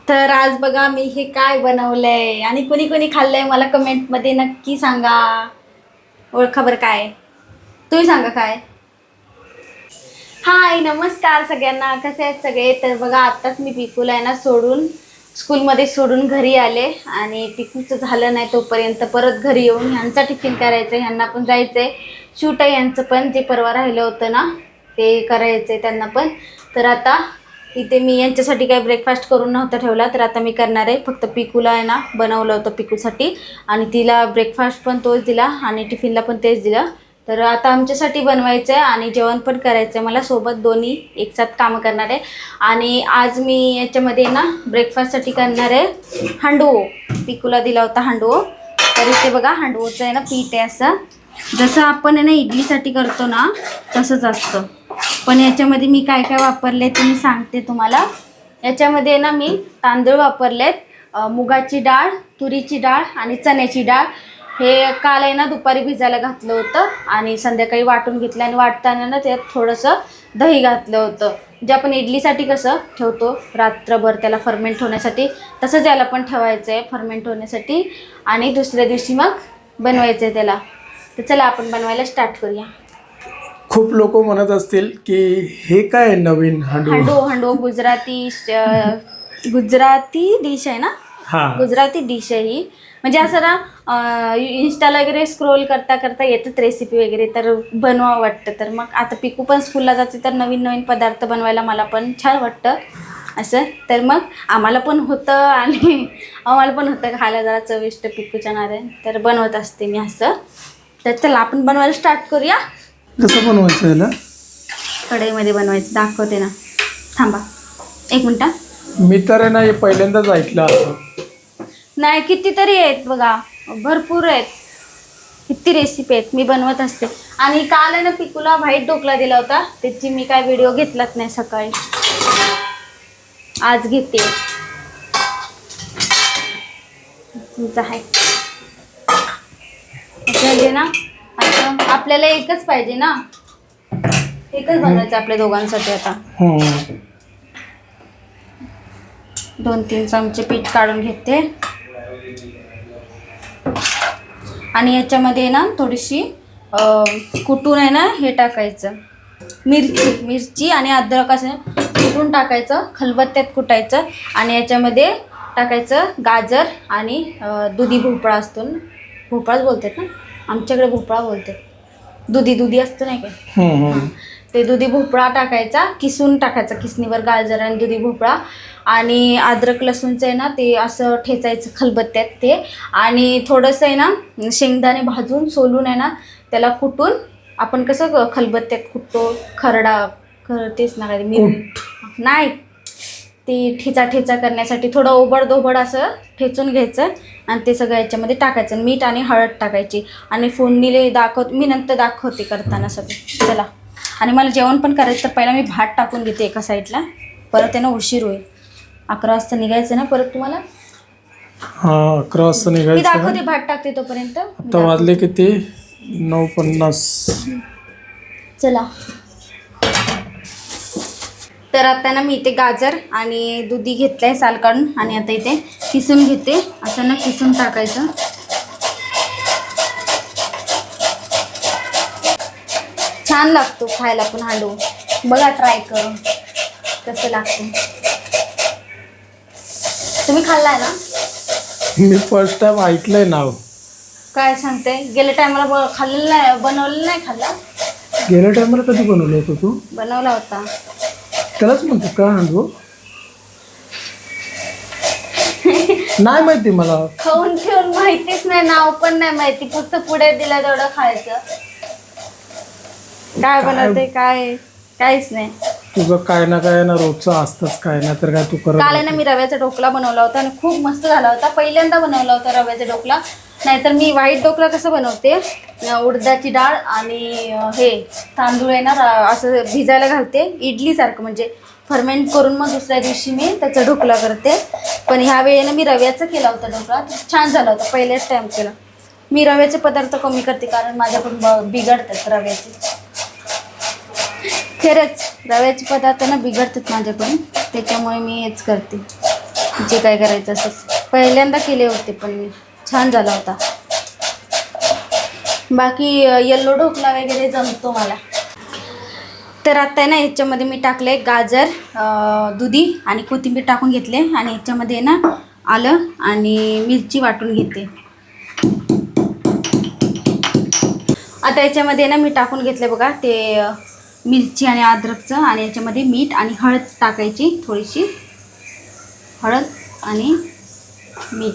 तर आज बघा मी हे काय बनवलंय आणि कोणी कोणी खाल्लंय मला कमेंटमध्ये नक्की सांगा. ओळखा बरं काय, तुम्ही सांगा काय. हाय नमस्कार सगळ्यांना, कसे आहेत सगळे. तर बघा आत्ताच मी पिकूला आहे ना सोडून स्कूलमध्ये सोडून घरी आले आणि पिकूचं झालं नाही तोपर्यंत परत घरी येऊन ह्यांचा टिफिन करायचं, ह्यांना पण जायचं आहे. शूट आहे यांचं पण, जे परवा राहिलं होतं ना ते करायचं आहे त्यांना पण. तर आता इथे मी यांच्यासाठी काही ब्रेकफास्ट करून नव्हता ठेवला, तर आता मी करणार आहे. फक्त पिकूला आहे ना बनवलं होतं पिकूसाठी आणि तिला ब्रेकफास्ट पण तोच दिला आणि टिफिनला पण तेच दिलं. तर आता आमच्यासाठी बनवायचं आहे आणि जेवण पण करायचं आहे मला, सोबत दोन्ही एकसाथ कामं करणार आहे. आणि आज मी याच्यामध्ये ना ब्रेकफास्टसाठी करणार आहे हांडवो. पिकूला दिला होता हांडवो. तर इथे बघा हांडवोचं आहे ना पीठ आहे, असं जसं आपण आहे ना इडलीसाठी करतो ना तसंच असतं. पण याच्यामध्ये मी काय काय वापरले ते मी सांगते तुम्हाला. याच्यामध्ये ना मी तांदूळ वापरलेत, मुगाची डाळ, तुरीची डाळ आणि चण्याची डाळ. हे काल आहे ना दुपारी भिजायला घातलं होतं आणि संध्याकाळी वाटून घेतलं आणि वाटताना ना त्यात थोडंसं दही घातलं होतं. जे आपण इडलीसाठी कसं ठेवतो रात्रभर त्याला फर्मेंट होण्यासाठी, तसंच याला पण ठेवायचं आहे फर्मेंट होण्यासाठी आणि दुसऱ्या दिवशी मग बनवायचं आहे त्याला. तर चला आपण बनवायला स्टार्ट करूया. खूप लोक म्हणत असतील की हे काय नवीन हांडवो. हांडवो गुजराती डिश आहे ना. गुजराती डिश आहे ही. म्हणजे असं ना इंस्टाला वगैरे स्क्रोल करता करता येतात रेसिपी वगैरे, तर बनवावं वाटतं. तर मग आता पिकू पण स्कूलला जाते तर नवीन नवीन पदार्थ बनवायला मला पण छान वाटतं असं. तर मग आम्हाला पण होतं आणि आम्हाला पण होतं खायला जरा चविष्ट पिकूच्या नारे, तर बनवत असते मी असं. तर चला आपण बनवायला स्टार्ट करूया. कसं बनवायचं याला? कढईमध्ये बनवायचं दाखवते ना, थांबा एक मिनटं. मी तर आहे ना हे पहिल्यांदाच ऐकलं असं. नाही कितीतरी आहेत बघा, भरपूर आहेत, किती रेसिपी आहेत, मी बनवत असते. आणि काल आहे ना पिकूला व्हाईट ढोकळा दिला होता, त्याची मी काय व्हिडिओ घेतलाच नाही सकाळी. आज घेते तुमचा आहे ना. आता आपल्याला एकच पाहिजे ना, एकच बनवायचं आपल्या दोघांसाठी. आता 2-3 चमचे पीठ काढून घेते आणि याच्यामध्ये ना थोडीशी कुटून आहे ना हे टाकायचं, मिरची आणि अद्रक असं कुटून टाकायचं, खलबत्त्यात कुटायचं. आणि याच्यामध्ये टाकायचं गाजर आणि दुधी भोपळा असतो ना, भोपळाच बोलतात ना आमच्याकडे, भोपळा बोलते. दुधी असतं नाही काय, ते दुधी भोपळा टाकायचा, किसून टाकायचा किसणीवर गाजर आणि दुधी भोपळा. आणि अद्रक लसूणचं आहे ना ते असं ठेचायचं खलबत्त्यात ते. आणि थोडंसं आहे ना शेंगदाणे भाजून सोलून आहे ना त्याला कुटून, आपण कसं खलबत्त्यात कुटतो तेच ना काय नाही, ते ठेचा करण्यासाठी थोडं ओबड असं ठेचून घ्यायचं आणि ते सगळं याच्यामध्ये टाकायचं. मीठ आणि हळद टाकायची आणि फोडणीले मी नंतर दाखवते करताना सगळं. चला. आणि मला जेवण पण करायचं, तर पहिला मी भात टाकून घेते एका साईडला, परत आहे ना उशीर होईल. 11 वाजता निघायचं ना परत तुम्हाला. 11 वाजता मी निघायचं. दाखवते, भात टाकते तोपर्यंत. आता वाजले किती? 9:50. चला. तर आता ना मी इथे गाजर आणि दुधी घेतलंय साल काढून आणि आता इथे किसून घेते. असं ना किसून टाकायचं. छान लागतो खायला पण हांडवो, बघा ट्राय करून कसं लागतं. तुम्ही खाल्लाय ना? मी फर्स्ट टाइम ऐकलंय नाव. काय सांगते, गेल्या टायमाला खाल्लेलं नाही, बनवलेलं नाही खाल्ला. गेल्या टायमाला कधी बनवलं होतं तू? बनवला होता. त्यालाच म्हणतो का हांडवो? नाही माहिती मला. खाऊन ठेवून माहितीच नाही, नाव पण नाही माहिती, फक्त पुढे दिला तेवढं खायचं. काय बनवते काहीच नाही. तुझं काय ना काय ना रोजचं असतंच, काय ना तर काय तू करत. काल ना मी रव्याचा ढोकळा बनवला होता आणि खूप मस्त झाला होता. पहिल्यांदा बनवला होता रव्याचा ढोकळा. नाहीतर मी व्हाईट ढोकळा कसं बनवते, उडदाची डाळ आणि हे तांदूळ आहे ना असं भिजायला घालते इडलीसारखं, म्हणजे फर्मेंट करून मग दुसऱ्या दिवशी मी त्याचा ढोकळा करते. पण ह्या वेळेला मी रव्याचा केला होता ढोकळा, छान झाला होता. पहिल्याच टाइम केला. मी रव्याचे पदार्थ कमी करते कारण माझ्याकडून बिघडतात रव्याचे. खरंच रव्याचे पदार्थ ना बिघडतात माझ्याकडून, त्याच्यामुळे मी हेच करते. जे काय करायचं असेल. पहिल्यांदा केले होते पण मी, छान झाला होता. बाकी येल्लो ढोकला वगैरे जमतो मला. तर आता आहे ना याच्यामध्ये मी टाकले गाजर, दुधी आणि कोथिंबीर टाकून घेतले आणि याच्यामध्ये ना आलं आणि मिरची वाटून घेते. आता याच्यामध्ये ना मी टाकून घेतले बघा ते मिरची आणि अद्रकचं, आणि याच्यामध्ये मीठ आणि हळद टाकायची, थोडीशी हळद आणि मीठ.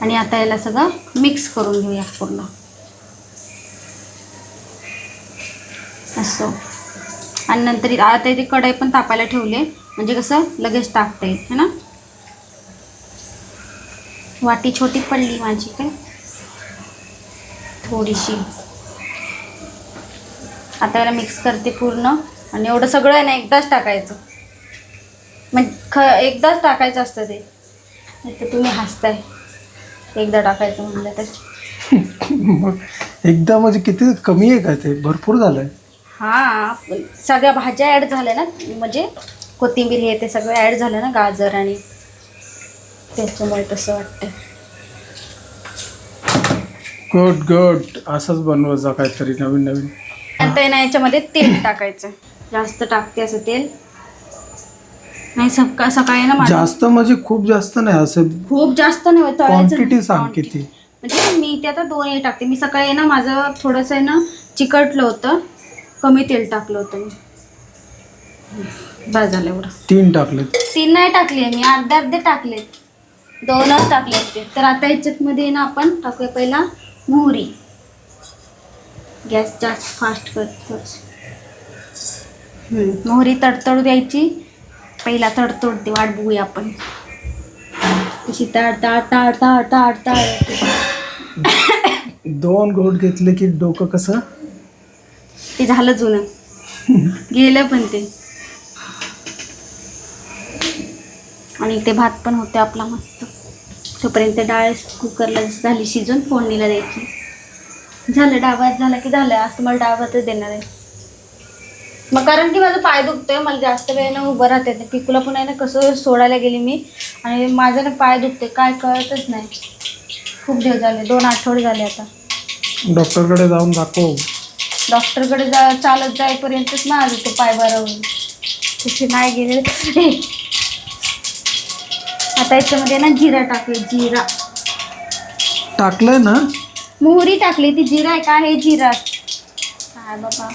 आणि आता याला सगळं मिक्स करून घेऊया पूर्ण असं. आणि नंतर आता इथे कढई पण तापायला ठेवले, म्हणजे कसं लगेच टाकता येईल है ना. वाटी छोटी पडली माझी काय थोडीशी. आता याला मिक्स करते पूर्ण. आणि एवढं सगळं आहे ना एकदाच टाकायचं, म्हणजे एकदाच टाकायचं असतं ते. नाही तर तुम्ही हसताय एकदा टाकायचं म्हणलं तर. मग एकदा म्हणजे किती कमी आहे का ते? भरपूर झालंय. हां, सगळ्या भाज्या ॲड झाल्या ना, म्हणजे कोथिंबीर हे ते सगळं ॲड झालं ना, गाजर, आणि त्याच्यामुळे तसं वाटतं. Good good. असंच बनवायचं काहीतरी नवीन नवीन. नंतर ना याच्यामध्ये तेल टाकायचं. जास्त टाकते असं तेल. नाही सकाळी ना माझं जास्त म्हणजे खूप जास्त नाही, असं खूप जास्त नाही क्वांटिटी सांग quantity. किती. म्हणजे मी ते आता 2 टाकते. मी सकाळी ना माझं थोडंसं आहे ना चिकटलं होतं, कमी तेल टाकलं होतं मी. बस झालं एवढं. 3 टाकले. 3 नाही टाकले मी, अर्धे टाकले, 2च टाकले होते. तर आता याच्यामध्ये ना आपण टाकूया पहिला मोहरी. गॅस जास्त फास्ट करतो. मोहरी तडतडू द्यायची. पहिला तडतडते, वाट बघूया आपण कशी ताड ताड ताड ताड ताड ताड. 2 घोट घेतले की डोकं कसं ते झालं जुनं, गेलं पण ते. आणि इथे भात पण होते आपला मस्त. तोपर्यंत डाळ कुकरला झाली शिजून, फोडणीला द्यायची. झालं डाळ भात झाला की झालं. आज तुम्हाला डाळ भातच देणार आहे मग, कारण की माझं पाय दुखतोय, मला जास्त वेळ ना उभं राहते. पिकूला पण आहे ना कसं सोडायला गेली मी, आणि माझं ना पाय दुखते, काय कळतच नाही. खूप दिवस झाले, 2 आठवडे झाले आता. डॉक्टरकडे जाऊन दाखव. डॉक्टरकडे चालत जाईपर्यंतच ना आलं ते पाय बरं होईल, तसे नाही गेले. आता याच्यामध्ये ना जिरा टाकले. जिरा टाकलंय ना, मोहरी टाकली, ती जिरा आहे का? हे जिरा काय बाबा.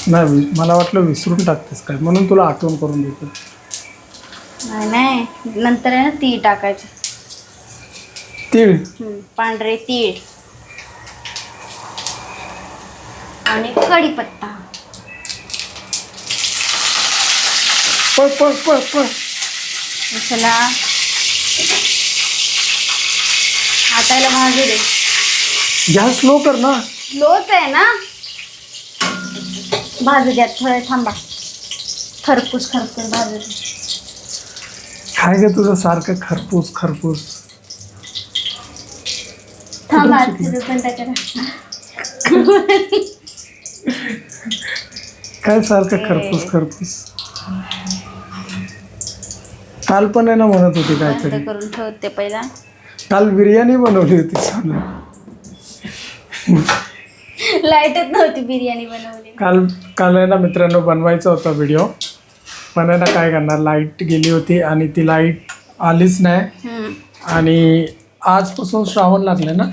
नाही मला वाटलं विसरून टाकतेस काय, म्हणून तुला आठवण करून देतो. नाही, नंतर आहे ना तीळ टाकायचे. तीळ, पांढरे तीळ आणि कढीपत्ता. पळ पळ पळ पळ. चला आता याला भाजू दे. गॅस स्लो कर ना. लोच आहे ना, भाजू द्या थोडं, थांबा. खरपूस खरपूस भाजू दे. काय ग तुझं सारखं खरपूस खरपूस. थांबा पण त्याच्यात काय सारखं खरपूस खरपूस. काल पण आहे ना म्हणत होती काहीतरी. बंद करून ठेवते पहिला. काल बिर्याणी बनवली होती सोनू. लाईटच नव्हती, बिर्याणी बनवली. काल आहे ना मित्रांनो बनवायचा होता व्हिडिओ, पण आहे ना काय करणार, लाईट गेली होती आणि ती लाईट आलीच नाही. आणि आजपासून श्रावण लागले ना.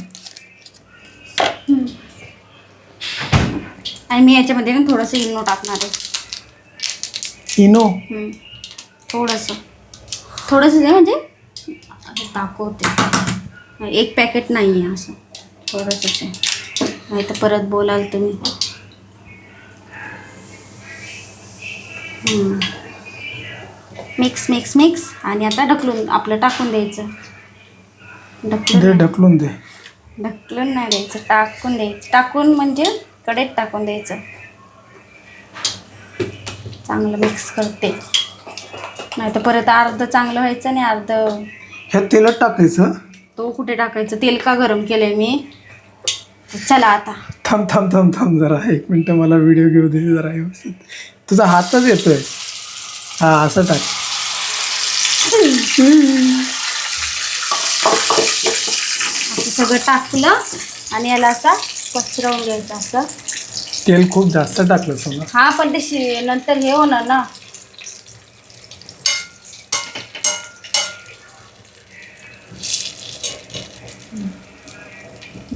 आणि मी याच्यामध्ये ना थोडंसं इनो टाकणार आहे. इनो थोडंसं जे म्हणजे असं दाखवते, 1 पॅकेट नाही आहे, असं थोडंसंच आहे. नाही तर परत बोलाल तुम्ही. Mix mix mix. आणि आता ढकलून आपलं टाकून द्यायचं. ढकलून दे. ढकलून नाही द्यायचं, टाकून द्यायचं. टाकून म्हणजे कढईत टाकून द्यायचं. चांगलं मिक्स करते, नाही तर परत अर्ध चांगलं व्हायचं आणि अर्ध. ह्या तेलात टाकायचं. तो कुठे टाकायचं, तेल का गरम केलंय मी. चला आता थांब थांब थांब थांब जरा 1 मिनटं, मला व्हिडिओ घेऊ दे जरा व्यवस्थित. तुझा हातच येतोय. हां असं टाक. असं सगळं टाकलं आणि याला असा पसरवून घ्यायचं असं. तेल खूप जास्त टाकलं सोना. हा पण ते नंतर हे होणार ना.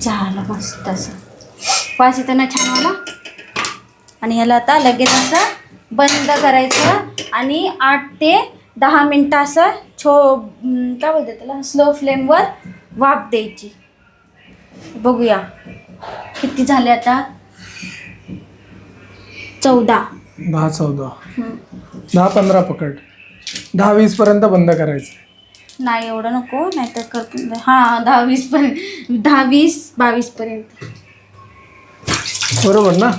झालं मस्त असं वास येतं ना छान मला. आणि याला आता लगेच असं बंद करायचं आणि 8 ते 10 मिनटं असं काय बोलते त्याला, स्लो फ्लेमवर वाफ द्यायची. बघूया किती झाले आता. 14. 10-14 10-15 पकड. 10-20 पर्यंत बंद करायचं. नाही एवढं नको, नाहीतर करतो. हां 10-20 पर्यंत, 10-20-22 पर्यंत. बरोबर ना.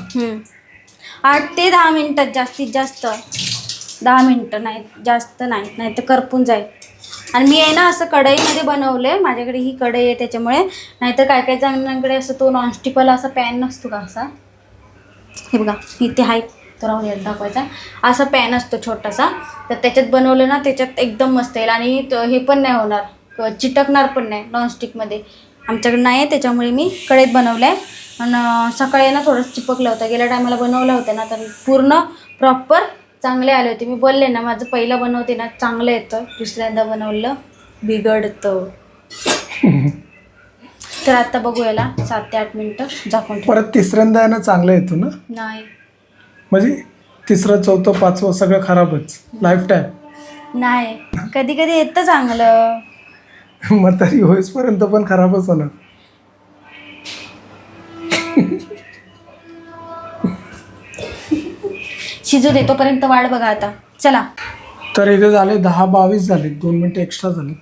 8 ते 10 मिनटात जास्तीत जास्त. 10 मिनटं नाही, जास्त नाही, नाही तर करपून जाईल. आणि मी आहे ना असं कढईमध्ये बनवलं आहे. माझ्याकडे ही कढई आहे त्याच्यामुळे. नाहीतर काय काय जणांकडे असं तो नॉनस्टिकवाला असा पॅन नसतो का असा. हे बघा इथे आहे, तर राहून दाखवायचा. असा पॅन असतो छोटासा, तर त्याच्यात बनवलं ना त्याच्यात एकदम मस्त येईल. आणि हे पण नाही होणार, चिटकणार पण नाही नॉनस्टिकमध्ये. आमच्याकडे नाही आहे त्याच्यामुळे मी कढईत बनवलं आहे. आणि सकाळी ना थोडंसं चिपकलं होतं, गेल्या टायमाला बनवलं होतं ना तर पूर्ण प्रॉपर चांगले आले होते. मी बोलले ना माझं पहिलं बनवते ना चांगलं येतं, दुसऱ्यांदा बनवलं बिघडतं. तर आता बघू याला 7 ते 8 मिनटं झाकून ठेवू. परत तिसऱ्यांदा आहे ना चांगलं येतो ना. नाही म्हणजे 3रं 4थं 5वं सगळं खराबच लाईफ टाईम. नाही, कधी कधी येतं चांगलं. मग तरी होईसपर्यंत पण खराबच होणार. शिजू दे तोपर्यंत वाट बघा आता. चला तर इथे झाले 10-22 झाले, 2 मिनिटं एक्स्ट्रा झाले.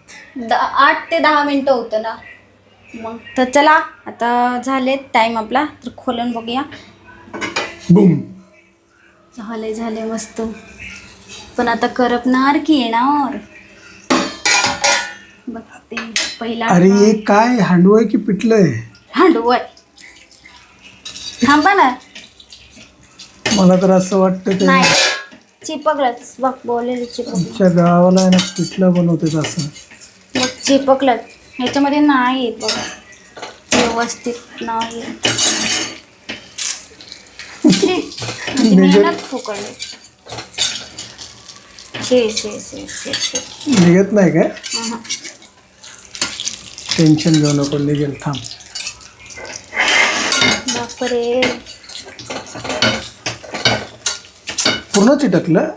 8 ते 10 मिनटं होतं ना मग. तर चला आता झाले टाईम आपला, तर खोलून बघूया. बूम. झाले मस्त. पण आता करपणार की येणार बघते पहिला. अरे हे काय हांडू आहे की पिठलं आहे? हांडू आहे. थांबा ना. मला तर असं वाटतं ते नाही चिपकलंच बघ, बोललेलं चिपकलं. आमच्या गावाला आहे ना पिठलं बनवते असं. मग चिपकलंच. ह्याच्यामध्ये नाही येत बघ, व्यवस्थित नाही येत. मेहनत फुकळली. निघत नाही काय? टेन्शन घेऊ नको, निघेल. थांब. बापरे. पूर्ण चिटकलं.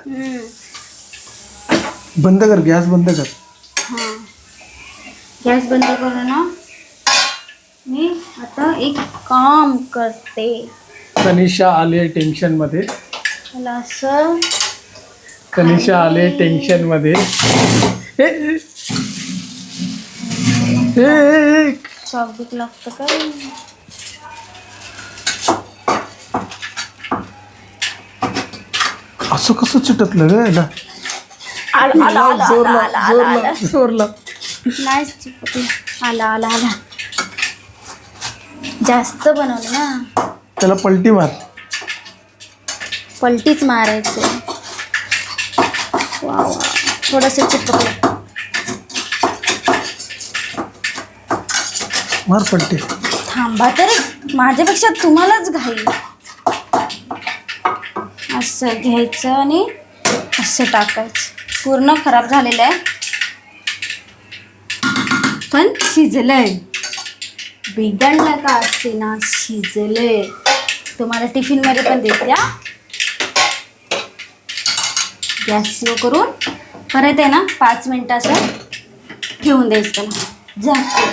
बंद कर, गॅस बंद कर. हां गॅस बंद करू ना. मी आता एक काम करते. तनिषा आले टेन्शन मध्ये. मला असं तनिषा आले टेन्शन मध्ये. चॉकलेट लागतं काय? असं कसं चिटकलं ग याला? जोरला. नाही चिपकलं. आला जास्त बनवलं ना. त्याला पलटी मार. पलटीच मारायचं. वा थोडंसं चिपकलं. मार पलटी. थांबा तर, माझ्यापेक्षा तुम्हालाच घाई. असं घ्यायचं आणि असं टाकायचं. पूर्ण खराब झालेलं आहे पण शिजलंय. बिघडलं का असे ना, शिजलंय. तुम्हाला टिफिनमध्ये पण देते. गॅस स्लो करून परत आहे ना 5 मिनटं असं ठेवून द्यायचं त्याला झाकून.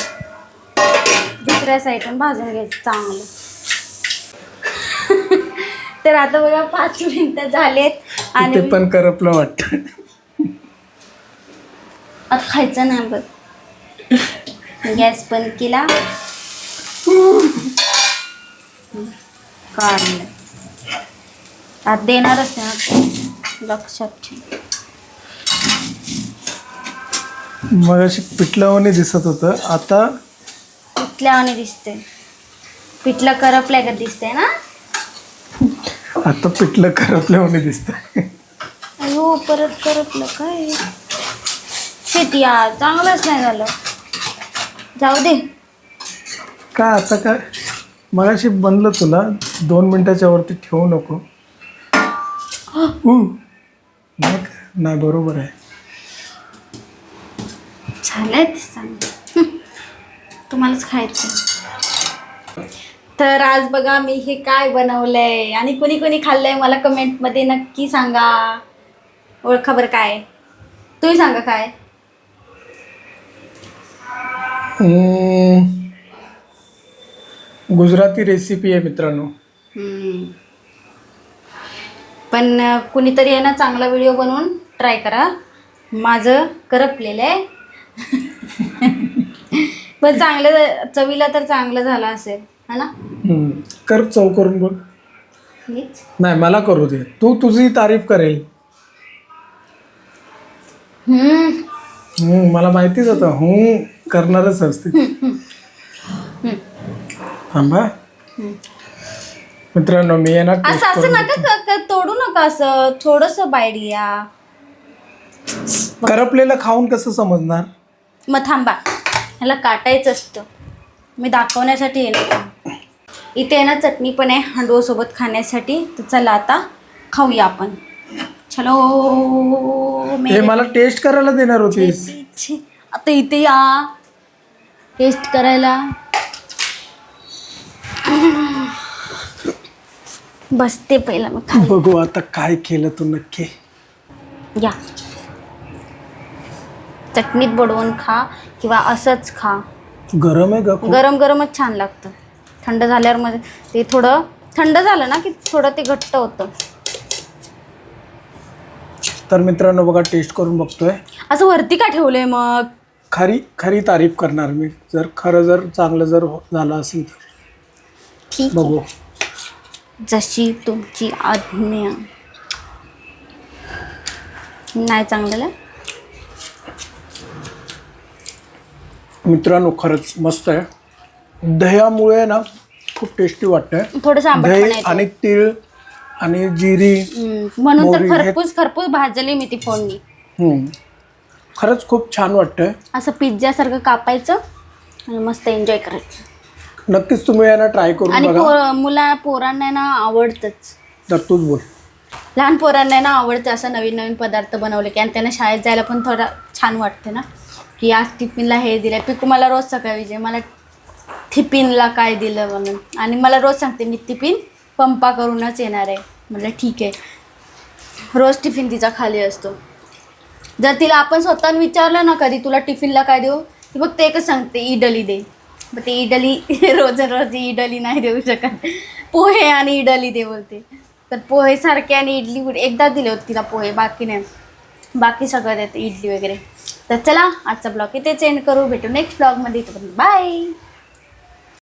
दुसऱ्या साईडून भाजून घ्यायचं चांगलं. तर आता बघा 5 मिनटं झालेत आणि ते पण करपलं वाटतं. आता खायचं नाही बघ. गॅस बंद केला. काढलं. आता देणारच नाही, लक्षात ठेव. मग अशी पिठल्यावानी दिसत होतं, आता पिठल्यावाने दिसते. पिठलं करपल्या का दिसते ना. आता पिठलं करपल्यावानी दिसतंय. अयो परत करपलं काय. शिट यार, चांगलंच नाही झालं. जाऊ दे. का आता काय मगाशी बनलं तुला 2 मिनिटाच्या वरती ठेवू नको. नाही का? नाही बरोबर आहे. झालंय ते सांग. तुम्हालाच खायचं. तर आज बघा मी हे काय बनवलंय आणि कोणी कोणी खाल्लंय मला कमेंटमध्ये नक्की सांगा. ओळखा बरं काय. तुम्ही सांगा काय. गुजराती रेसिपी आहे मित्रांनो. पण कुणीतरी आहे ना चांगला व्हिडिओ बनवून ट्राय करा. माझं करपलेलं आहे. पण चांगलं चवीला तर चांगलं झालं असेल है ना. कर चव करून बघ. मीच नाही मला करू दे. तू तुझी तारीफ करेल. मला माहितीच होतं करणारच असते. थांबा मित्रांनो मी आहे ना असं नका तोडू नका. असं थोडस बाईट घ्या. करपलेलं खाऊन कसं समजणार. मग थांबा, ह्याला काटायचं असतं. मी दाखवण्यासाठी येणार. इथे ना चटणी पण आहे हांडवोसोबत खाण्यासाठी. तर चला आता खाऊया आपण. चलो. हे मला टेस्ट करायला देणार होतीस. आता इथे या टेस्ट करायला. बसते पहिला मग खा. बघू आता काय केलं तू नक्की. या चटणीत बुडवून खा किंवा असंच खा. गरम आहे ग खूप. गरम गरमच छान लागतं. थंड झाल्यावर मध्ये ते थोडं थंड झालं ना की थोडं ते घट्ट होतं. तर मित्रांनो बघा टेस्ट करून बघतोय. असं वरती का ठेवलंय मग. खरी तारीफ करणार मी. जर चांगलं झालं असेल तर ठीक बघू. जशी तुमची आज्ञा. नाही चांगलं. मित्रांनो खरंच मस्त आहे. दह्यामुळे ना खूप टेस्टी वाटतंय. थोडंसं आंबट पण दही येतं. आणि तीळ आणि जिरी म्हणून तर मोहरी खरपूस भाजली मी ती फोडणी. खरंच खूप छान वाटतंय. असं पिझ्झा सारखं कापायचं आणि मस्त एन्जॉय करायचं. नक्कीच तुम्ही यांना ट्राय करून आणि बघा. पोरांना ना आवडतंच. तर तूच बोल. लहान पोरांना ना आवडतं असं नवीन नवीन पदार्थ बनवले की. आणि त्यांना शाळेत जायला पण थोडं छान वाटतं ना की आज टिफिनला हे दिलं. पिकू मला रोज सकाळी विजय मला टिफिनला काय दिलं म्हणून. आणि मला रोज सांगते मी टिफिन पंपा करूनच येणार आहे. म्हटलं ठीक आहे. रोज टिफिन तिचा खाली असतो. जर तिला आपण स्वतःहून विचारलं ना कधी तुला टिफिनला काय देऊ ती फक्त एकच सांगते इडली दे. मग ते इडली रोज इडली नाही देऊ शकत. पोहे आणि इडली दे बोलते. तर पोहे सारखे आणि इडली एकदा दिले होते तिला पोहे. बाकी नाही. बाकी सगळं देते इडली वगैरे. तर चला आजचा ब्लॉग इथे एंड करू. भेटू नेक्स्ट ब्लॉगमध्ये. बाय.